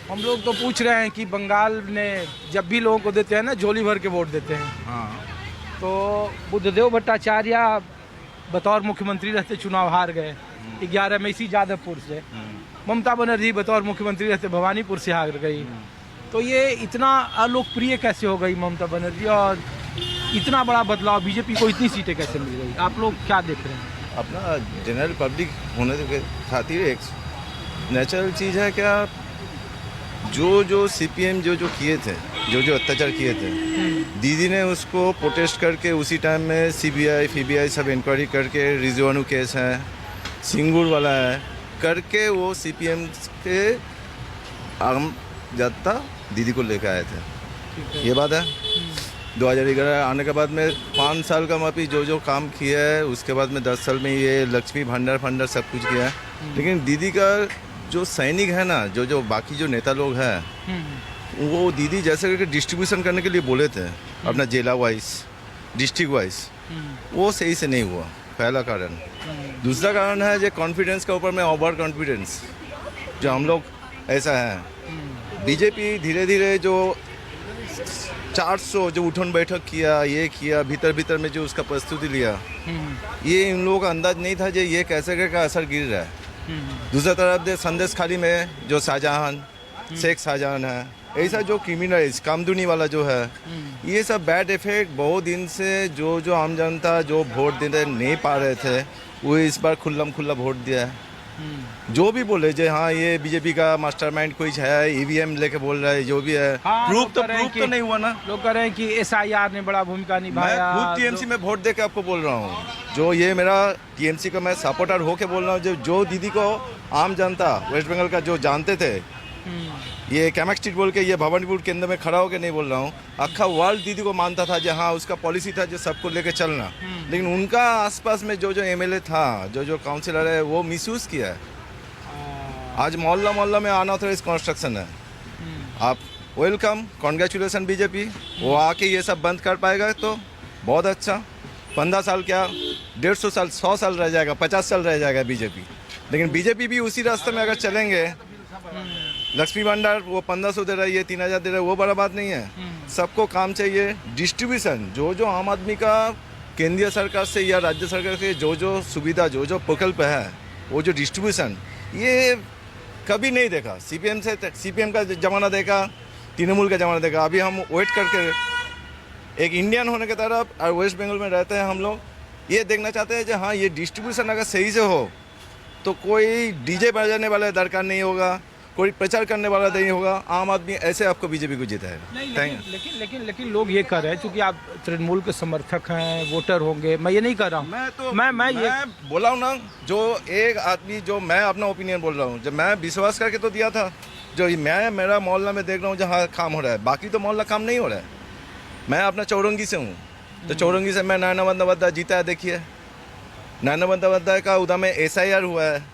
हम लोग तो पूछ रहे हैं कि बंगाल ने जब भी लोगों को देते हैं ना झोली भर के वोट देते हैं। हाँ। तो बुद्धदेव भट्टाचार्य बतौर मुख्यमंत्री रहते चुनाव हार गए 11 में इसी जादवपुर से। ममता बनर्जी बतौर मुख्यमंत्री रहते भवानीपुर से हार गई। तो ये इतना अलोकप्रिय कैसे हो गई ममता बनर्जी और इतना बड़ा बदलाव, बीजेपी को इतनी सीटें कैसे मिल गई? आप लोग क्या देख रहे हैं? अपना जनरल पब्लिक होने के खातिर एक नेचुरल चीज़ है क्या, जो सीपीएम जो किए थे, जो अत्याचार किए थे, दीदी ने उसको प्रोटेस्ट करके उसी टाइम में सीबीआई फीबीआई सब इंक्वायरी करके रिजवानू केस है, सिंगूर वाला है करके वो सीपीएम के आम जनता दीदी को लेकर आए थे। ये बात है। 2011 आने के बाद में 5 साल का मापी जो काम किया है, उसके बाद में 10 साल में ये लक्ष्मी भंडार सब कुछ किया है। लेकिन दीदी का जो सैनिक है ना, जो बाकी जो नेता लोग हैं, वो दीदी जैसे करके डिस्ट्रीब्यूशन करने के लिए बोले थे अपना जिला वाइज डिस्ट्रिक्ट वाइज, वो सही से नहीं हुआ, पहला कारण। दूसरा कारण है जो कॉन्फिडेंस के ऊपर में ओवर कॉन्फिडेंस जो हम लोग ऐसा है। बीजेपी धीरे धीरे जो 400 जो उठन बैठक किया, ये किया, भीतर में जो उसका प्रस्तुति लिया, ये इन लोगों का अंदाज नहीं था जो ये कैसे का असर गिर रहा है। दूसरा तरफ दे संदेश खाली में जो शाहजहान शेख शाहजहान है, ऐसा जो क्रिमिनल कामदुनी वाला जो है, ये सब बैड इफेक्ट बहुत दिन से जो आम जनता जो वोट देने नहीं पा रहे थे, वो इस बार खुला वोट दिया है। जो भी बोले जो हाँ ये बीजेपी का मास्टरमाइंड कोई है, ईवीएम लेके बोल रहा है, जो भी है, प्रूफ तो नहीं हुआ ना। लोग कह रहे हैं कि एसआईआर ने बड़ा भूमिका निभाया। मैं खुद टीएमसी में वोट देके आपको बोल रहा हूँ, जो ये मेरा टीएमसी का मैं सपोर्टर होके बोल रहा हूँ, जो दीदी को आम जनता वेस्ट बंगाल का जो जानते थे, ये कैमक स्ट्रीट बोल के ये भवानीपुर केंद्र में खड़ा होकर नहीं बोल रहा हूँ, अक्खा वर्ल्ड दीदी को मानता था जो हाँ उसका पॉलिसी था जो सबको लेके चलना। लेकिन उनका आसपास में जो एमएलए था, जो काउंसिलर है, वो मिसयूज किया है। आज मोहल्ला में अनऑथराइज कंस्ट्रक्शन है। आप वेलकम, कॉन्ग्रेचुलेसन बीजेपी, वो आके ये सब बंद कर पाएगा तो बहुत अच्छा। 15 साल क्या 150 साल 100 साल रह जाएगा, 50 साल रह जाएगा बीजेपी। लेकिन बीजेपी भी उसी रास्ते में अगर चलेंगे, लक्ष्मी भंडार वो 1500 दे रहा है, ये 3000 दे रहा है, वो बड़ा बात नहीं है। सबको काम चाहिए, डिस्ट्रीब्यूशन जो आम आदमी का केंद्रीय सरकार से या राज्य सरकार से जो सुविधा जो प्रकल्प है, वो जो डिस्ट्रीब्यूशन, ये कभी नहीं देखा। सीपीएम का ज़माना देखा, तृणमूल का ज़माना देखा। अभी हम वेट करके एक इंडियन होने की तरफ और वेस्ट बंगाल में रहते हैं हम लोग, ये देखना चाहते हैं कि हाँ ये डिस्ट्रीब्यूशन अगर सही से हो तो कोई डीजे बजाने वाला दरकार नहीं होगा, कोई प्रचार करने वाला नहीं होगा। आम आदमी ऐसे आपको बीजेपी को जिताएगा। लेकिन लोग ये कर रहे हैं, क्योंकि आप तृणमूल के समर्थक हैं, वोटर होंगे, मैं ये नहीं कर रहा हूँ। मैं ये बोला हूँ ना, जो एक आदमी जो मैं अपना ओपिनियन बोल रहा हूँ, जब मैं विश्वास करके तो दिया था, जो मैं मेरा मोहल्ला में देख रहा हूँ जहाँ काम हो रहा है, बाकी तो मोहल्ला काम नहीं हो रहा है। मैं अपना चौरंगी से हूँ, तो चौरंगी से मैं नैना बंदोपाध्याय जीता है। देखिए नैना बंदोपाध्याय का उधर में एसआईआर हुआ है।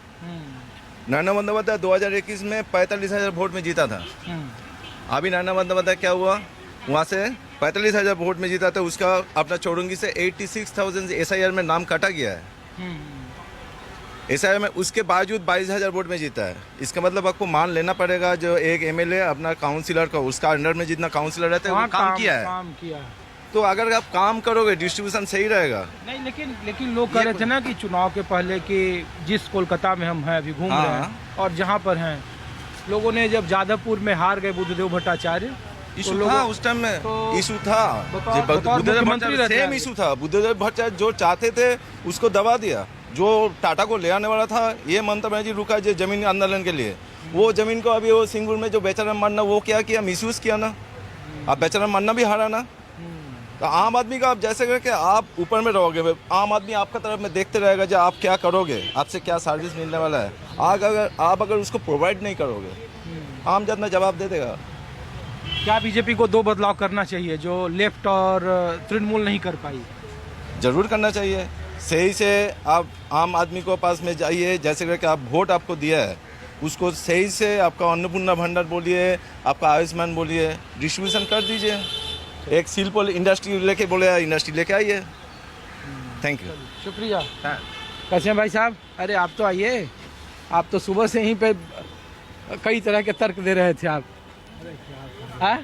नैना बंदोपाध्याय 2021 में 45,000 वोट में जीता था। अभी नैना बंदोपाध्याय क्या हुआ, वहाँ से 45,000 वोट में जीता था, उसका अपना चौरंगी से 86,000 एसआईआर में नाम काटा गया है। एसआईआर में उसके बावजूद 22,000 वोट में जीता है। इसका मतलब आपको मान लेना पड़ेगा जो एक एमएलए अपना काउंसिलर का, उसका अंडर में जितना काउंसिलर रहता है वो काम किया है। तो अगर आप काम करोगे डिस्ट्रीब्यूशन सही रहेगा। नहीं, लेकिन लोग कह रहे थे ना कि चुनाव के पहले कि जिस कोलकाता में हम हैं अभी घूम रहे हैं और जहाँ पर हैं, लोगों ने जब जादवपुर में हार गए बुद्धदेव भट्टाचार्य, इशू था उस टाइम में, इशू था, सेम इशू था। बुद्धदेव भट्टाचार्य जो चाहते थे उसको दबा दिया। जो टाटा को ले आने वाला था, ये ममता बनर्जी रुका जो जमीन आंदोलन के लिए, वो जमीन को अभी वो सिंगूर में जो बेचाराम मानना, वो क्या किया, मिसयूज किया ना। आप बेचाराम मानना भी हारा ना। तो आम आदमी का आप जैसे करके आप ऊपर में रहोगे, आम आदमी आपका तरफ में देखते रहेगा जो आप क्या करोगे, आपसे क्या सर्विस मिलने वाला है। आप अगर उसको प्रोवाइड नहीं करोगे, आम जनता जवाब दे देगा। क्या बीजेपी को 2 बदलाव करना चाहिए जो लेफ्ट और तृणमूल नहीं कर पाई? जरूर करना चाहिए। सही से आप आम आदमी को पास में जाइए, जैसे करके आप वोट आपको दिया है उसको सही से आपका अन्नपूर्णा भंडार बोलिए, आपका आयुष्मान बोलिए, डिस्ट्रीब्यूशन कर दीजिए। एक शिल्प इंडस्ट्री लेके बोले, इंडस्ट्री लेके आइए। थैंक यू, शुक्रिया। कैसे हैं भाई साहब? अरे आप तो आइए, आप तो सुबह से यहीं पे कई तरह के तर्क दे रहे थे आप। हाँ?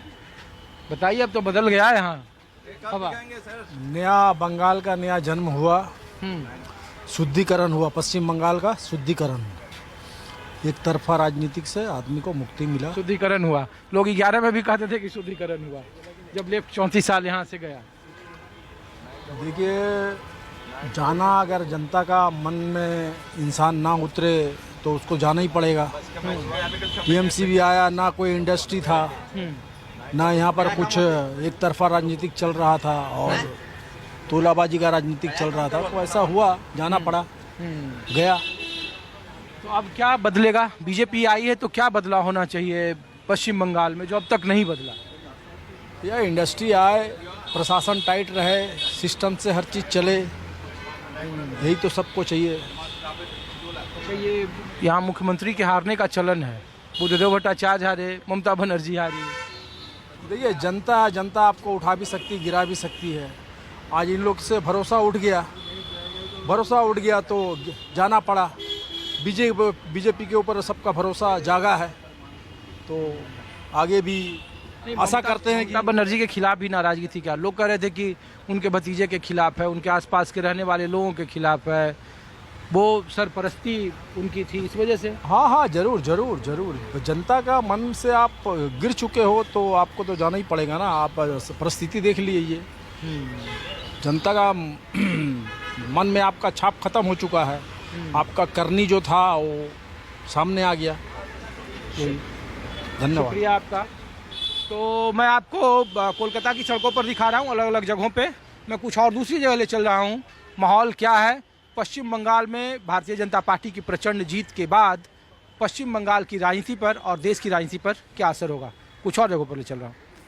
बताइए, अब तो बदल गया है यहाँ। अब नया बंगाल का नया जन्म हुआ, हम्म, शुद्धिकरण हुआ, पश्चिम बंगाल का शुद्धिकरण। एक तरफा राजनीतिक से आदमी को मुक्ति मिला। शुद्धिकरण हुआ। लोग 11 में भी कहते थे कि शुद्धिकरण हुआ, जब लेफ्ट 34 साल यहाँ से गया। देखिए, जाना अगर जनता का मन में इंसान ना उतरे तो उसको जाना ही पड़ेगा। टीएमसी भी आया, ना कोई इंडस्ट्री था, ना यहाँ पर कुछ एक तरफा राजनीतिक चल रहा था और तोलाबाजी का राजनीतिक चल रहा था, तो ऐसा हुआ, जाना पड़ा, गया। तो अब क्या बदलेगा? बीजेपी आई है तो क्या बदला होना चाहिए पश्चिम बंगाल में जो अब तक नहीं बदला? यह इंडस्ट्री आए, प्रशासन टाइट रहे, सिस्टम से हर चीज़ चले, यही तो सबको चाहिए। अच्छा, ये यहाँ मुख्यमंत्री के हारने का चलन है, बुद्धदेव भट्टाचार्य हारे, ममता बनर्जी हारी। देखिए, जनता आपको उठा भी सकती, गिरा भी सकती है। आज इन लोग से भरोसा उठ गया तो जाना पड़ा। बीजेपी के ऊपर सबका भरोसा जागा है, तो आगे भी आशा करते हैं कि ममता बनर्जी के खिलाफ भी नाराजगी थी क्या? लोग कह रहे थे कि उनके भतीजे के खिलाफ है, उनके आसपास के रहने वाले लोगों के खिलाफ है, वो सरपरस्ती उनकी थी, इस वजह से। हाँ, जरूर। जनता का मन से आप गिर चुके हो तो आपको तो जाना ही पड़ेगा ना। आप परिस्थिति देख लीजिए, जनता का मन में आपका छाप खत्म हो चुका है, आपका करनी जो था वो सामने आ गया। धन्यवाद। शुक्रिया आपका। तो मैं आपको कोलकाता की सड़कों पर दिखा रहा हूँ, अलग अलग जगहों पे। मैं कुछ और दूसरी जगह ले चल रहा हूँ। माहौल क्या है पश्चिम बंगाल में? भारतीय जनता पार्टी की प्रचंड जीत के बाद पश्चिम बंगाल की राजनीति पर और देश की राजनीति पर क्या असर होगा, कुछ और जगहों पर ले चल रहा हूँ।